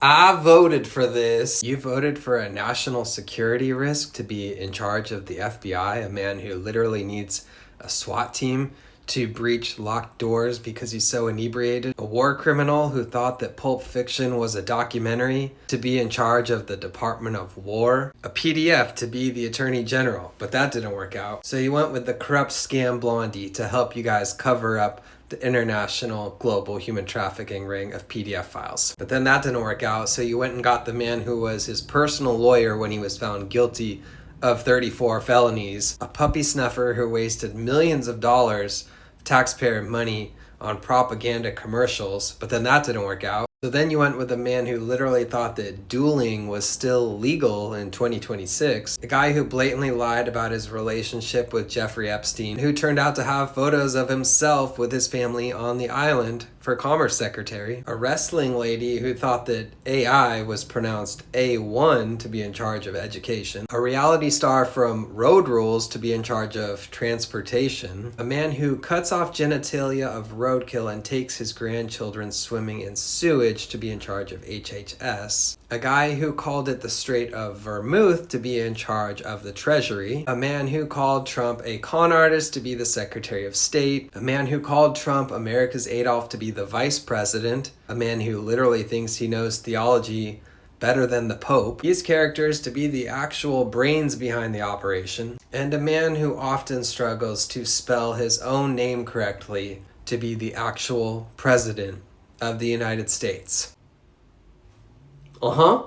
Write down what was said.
I voted for this. You voted for a national security risk to be in charge of the FBI, a man who literally needs a SWAT team to breach locked doors because he's so inebriated, a war criminal who thought that Pulp Fiction was a documentary to be in charge of the Department of War, a PDF to be the Attorney General, but that didn't work out. So you went with the corrupt scam Blondie to help you guys cover up the international global human trafficking ring of PDF files. But then that didn't work out, so you went and got the man who was his personal lawyer when he was found guilty of 34 felonies, a puppy snuffer who wasted millions of dollars of taxpayer money on propaganda commercials, but then that didn't work out. So then you went with a man who literally thought that dueling was still legal in 2026. A guy who blatantly lied about his relationship with Jeffrey Epstein, who turned out to have photos of himself with his family on the island for Commerce Secretary. A wrestling lady who thought that AI was pronounced A1 to be in charge of education. A reality star from Road Rules to be in charge of transportation. A man who cuts off genitalia of roadkill and takes his grandchildren swimming in sewage to be in charge of HHS. A guy who called it the Strait of Vermouth to be in charge of the Treasury. A man who called Trump a con artist to be the Secretary of State. A man who called Trump America's Adolf to be the Vice President. A man who literally thinks he knows theology better than the Pope. These characters to be the actual brains behind the operation. And a man who often struggles to spell his own name correctly to be the actual President of the United States. Uh-huh.